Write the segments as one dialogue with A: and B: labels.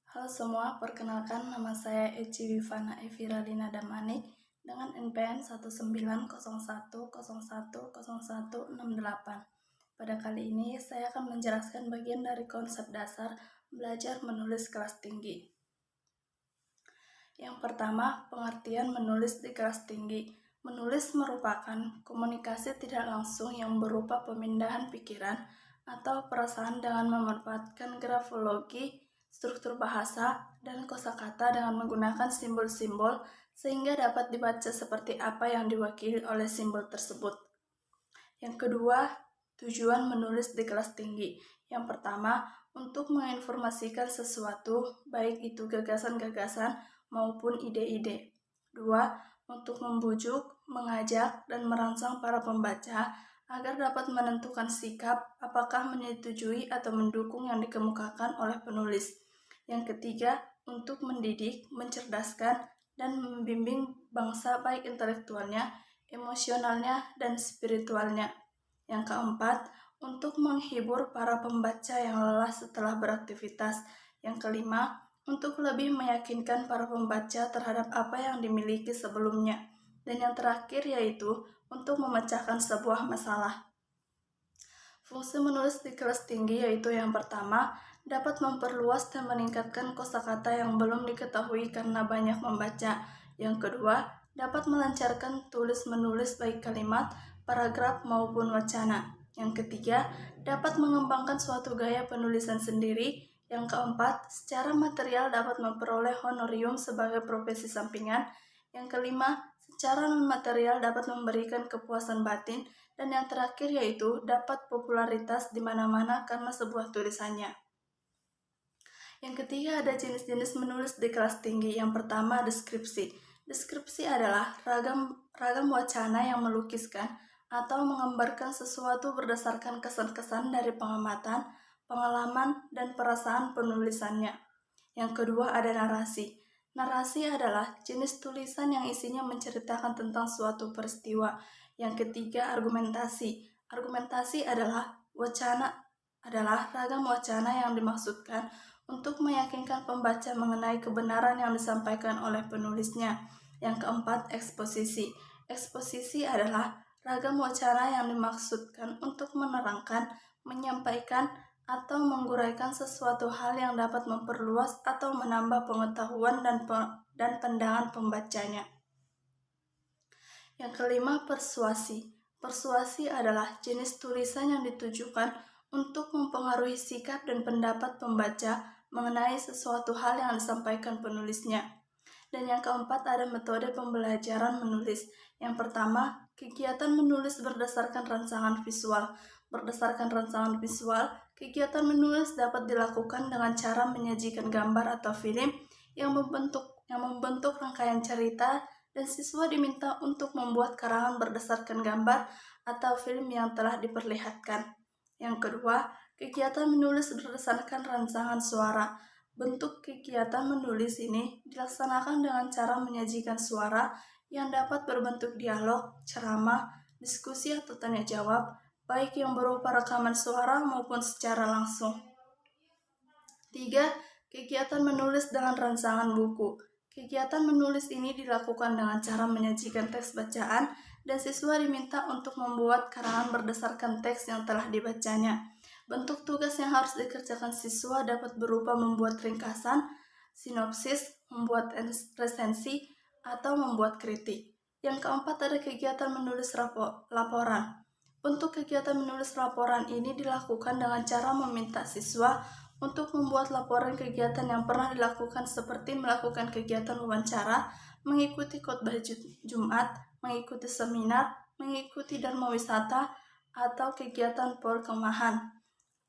A: Halo semua, perkenalkan nama saya Eci Wivana Eviralina Damanik dengan NPM 1901010168. Pada kali ini saya akan menjelaskan bagian dari konsep dasar belajar menulis kelas tinggi. Yang pertama, pengertian menulis di kelas tinggi. Menulis merupakan komunikasi tidak langsung yang berupa pemindahan pikiran atau perasaan dengan memanfaatkan grafologi, struktur bahasa, dan kosakata dengan menggunakan simbol-simbol sehingga dapat dibaca seperti apa yang diwakili oleh simbol tersebut. Yang kedua, tujuan menulis di kelas tinggi. Yang pertama, untuk menginformasikan sesuatu, baik itu gagasan-gagasan maupun ide-ide. Dua, untuk membujuk, mengajak, dan merangsang para pembaca agar dapat menentukan sikap apakah menyetujui atau mendukung yang dikemukakan oleh penulis. Yang ketiga, untuk mendidik, mencerdaskan, dan membimbing bangsa baik intelektualnya, emosionalnya, dan spiritualnya. Yang keempat, untuk menghibur para pembaca yang lelah setelah beraktivitas. Yang kelima, untuk lebih meyakinkan para pembaca terhadap apa yang dimiliki sebelumnya. Dan yang terakhir yaitu untuk memecahkan sebuah masalah. Fungsi menulis di kelas tinggi yaitu yang pertama, dapat memperluas dan meningkatkan kosakata yang belum diketahui karena banyak membaca. Yang kedua, dapat melancarkan tulis-menulis baik kalimat, paragraf maupun wacana. Yang ketiga, dapat mengembangkan suatu gaya penulisan sendiri. Yang keempat, secara material dapat memperoleh honorium sebagai profesi sampingan. Yang kelima, secara non-material dapat memberikan kepuasan batin. Dan yang terakhir yaitu dapat popularitas di mana-mana karena sebuah tulisannya. Yang ketiga ada jenis-jenis menulis di kelas tinggi. Yang pertama, deskripsi. Deskripsi adalah ragam wacana yang melukiskan atau menggambarkan sesuatu berdasarkan kesan-kesan dari pengamatan, pengalaman, dan perasaan penulisannya. Yang kedua ada narasi. Narasi adalah jenis tulisan yang isinya menceritakan tentang suatu peristiwa. Yang ketiga argumentasi. Argumentasi adalah ragam wacana yang dimaksudkan untuk meyakinkan pembaca mengenai kebenaran yang disampaikan oleh penulisnya. Yang keempat, eksposisi. Eksposisi adalah ragam wacana yang dimaksudkan untuk menerangkan, menyampaikan, atau menguraikan sesuatu hal yang dapat memperluas atau menambah pengetahuan dan pandangan pembacanya. Yang kelima, persuasi. Persuasi adalah jenis tulisan yang ditujukan untuk mempengaruhi sikap dan pendapat pembaca mengenai sesuatu hal yang disampaikan penulisnya. Dan yang keempat ada metode pembelajaran menulis. Yang pertama, kegiatan menulis berdasarkan rangsangan visual. Berdasarkan rangsangan visual, kegiatan menulis dapat dilakukan dengan cara menyajikan gambar atau film yang membentuk rangkaian cerita, dan siswa diminta untuk membuat karangan berdasarkan gambar atau film yang telah diperlihatkan. Yang kedua, kegiatan menulis berdasarkan rangsangan suara. Bentuk kegiatan menulis ini dilaksanakan dengan cara menyajikan suara yang dapat berbentuk dialog, ceramah, diskusi atau tanya jawab, baik yang berupa rekaman suara maupun secara langsung. 3. Kegiatan menulis dengan rangsangan buku. Kegiatan menulis ini dilakukan dengan cara menyajikan teks bacaan dan siswa diminta untuk membuat karangan berdasarkan teks yang telah dibacanya. Bentuk tugas yang harus dikerjakan siswa dapat berupa membuat ringkasan, sinopsis, membuat resensi, atau membuat kritik. Yang keempat ada kegiatan menulis laporan. Bentuk kegiatan menulis laporan ini dilakukan dengan cara meminta siswa untuk membuat laporan kegiatan yang pernah dilakukan seperti melakukan kegiatan wawancara, mengikuti khotbah Jumat, mengikuti seminar, mengikuti dharma wisata, atau kegiatan perkemahan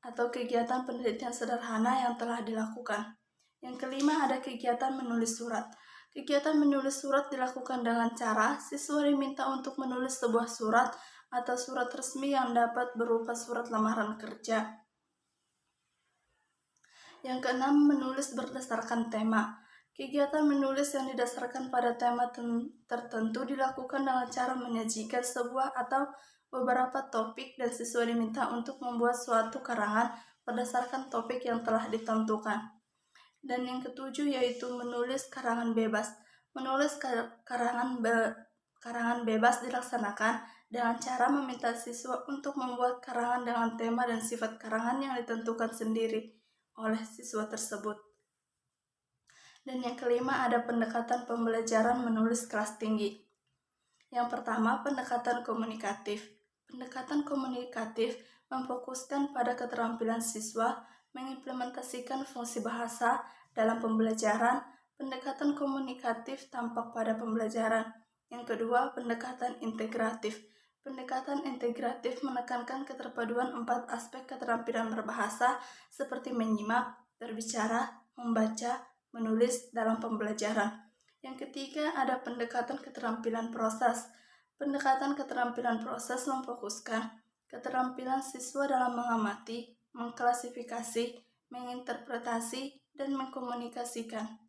A: atau kegiatan penelitian sederhana yang telah dilakukan. Yang kelima ada kegiatan menulis surat. Kegiatan menulis surat dilakukan dengan cara siswa diminta untuk menulis sebuah surat atau surat resmi yang dapat berupa surat lamaran kerja. Yang keenam, menulis berdasarkan tema. Kegiatan menulis yang didasarkan pada tema tertentu dilakukan dengan cara menyajikan sebuah atau beberapa topik dan siswa diminta untuk membuat suatu karangan berdasarkan topik yang telah ditentukan. Dan yang ketujuh yaitu menulis karangan bebas. Menulis karangan bebas dilaksanakan dengan cara meminta siswa untuk membuat karangan dengan tema dan sifat karangan yang ditentukan sendiri oleh siswa tersebut. Dan yang kelima ada pendekatan pembelajaran menulis kelas tinggi. Yang pertama, pendekatan komunikatif. Pendekatan komunikatif memfokuskan pada keterampilan siswa mengimplementasikan fungsi bahasa dalam pembelajaran. Pendekatan komunikatif tampak pada pembelajaran. Yang kedua, pendekatan integratif. Pendekatan integratif menekankan keterpaduan 4 aspek keterampilan berbahasa seperti menyimak, berbicara, membaca, menulis dalam pembelajaran. Yang ketiga ada pendekatan keterampilan proses. Pendekatan keterampilan proses memfokuskan keterampilan siswa dalam mengamati, mengklasifikasi, menginterpretasi, dan mengkomunikasikan.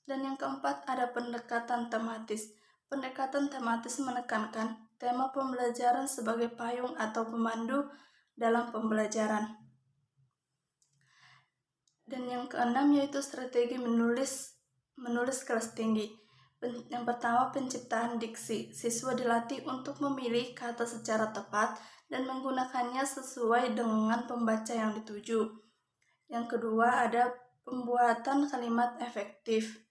A: Dan yang keempat ada pendekatan tematis. Pendekatan tematis menekankan tema pembelajaran sebagai payung atau pemandu dalam pembelajaran. Dan yang keenam yaitu strategi menulis kelas tinggi. Yang pertama, penciptaan diksi. Siswa dilatih untuk memilih kata secara tepat dan menggunakannya sesuai dengan pembaca yang dituju. Yang kedua, ada pembuatan kalimat efektif.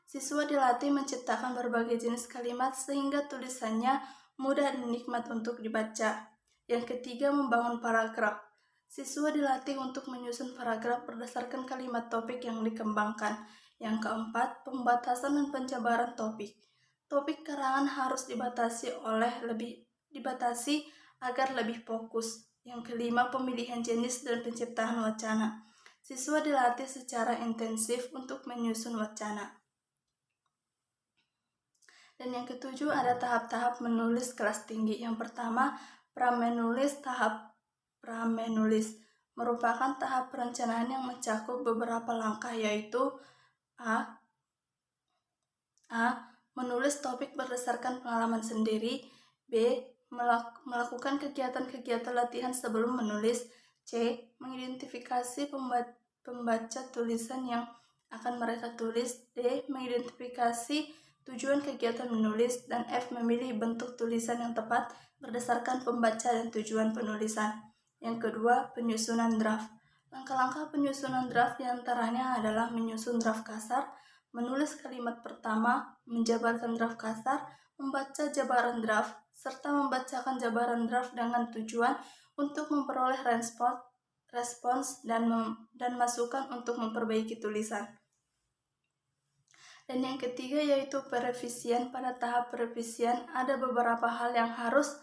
A: Siswa dilatih menciptakan berbagai jenis kalimat sehingga tulisannya mudah dan nikmat untuk dibaca. Yang ketiga, membangun paragraf. Siswa dilatih untuk menyusun paragraf berdasarkan kalimat topik yang dikembangkan. Yang keempat, pembatasan dan penjabaran topik. Topik karangan harus dibatasi agar lebih fokus. Yang kelima, pemilihan jenis dan penciptaan wacana. Siswa dilatih secara intensif untuk menyusun wacana. Dan yang ketujuh ada tahap-tahap menulis kelas tinggi. Yang pertama, pramenulis. Tahap pramenulis merupakan tahap perencanaan yang mencakup beberapa langkah yaitu A. Menulis topik berdasarkan pengalaman sendiri. B. Melakukan kegiatan-kegiatan latihan sebelum menulis. C. Mengidentifikasi pembaca tulisan yang akan mereka tulis. D. Mengidentifikasi tujuan kegiatan menulis. Dan F. Memilih bentuk tulisan yang tepat berdasarkan pembaca dan tujuan penulisan. Yang kedua, penyusunan draft. Langkah-langkah penyusunan draft diantaranya adalah menyusun draft kasar, menulis kalimat pertama, menjabarkan draft kasar, membaca jabaran draft, serta membacakan jabaran draft dengan tujuan untuk memperoleh respons dan masukan untuk memperbaiki tulisan. Dan yang ketiga yaitu perevisian. Pada tahap perevisian ada beberapa hal yang harus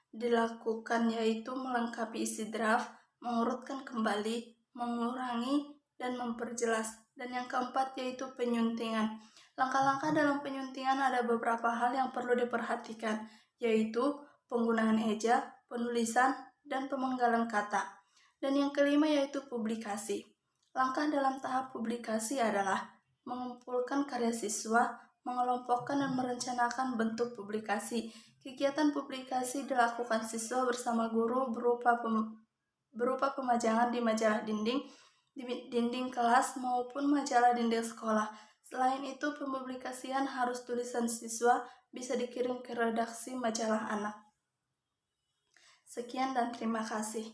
A: dilakukan yaitu melengkapi isi draft, mengurutkan kembali, mengurangi, dan memperjelas. Dan yang keempat yaitu penyuntingan. Langkah-langkah dalam penyuntingan ada beberapa hal yang perlu diperhatikan yaitu penggunaan eja, penulisan, dan pemenggalan kata. Dan yang kelima yaitu publikasi. Langkah dalam tahap publikasi adalah mengumpulkan karya siswa, mengelompokkan dan merencanakan bentuk publikasi. Kegiatan publikasi dilakukan siswa bersama guru berupa pemajangan di majalah dinding kelas maupun majalah dinding sekolah. Selain itu, pempublikasian harus tulisan siswa bisa dikirim ke redaksi majalah anak. Sekian dan terima kasih.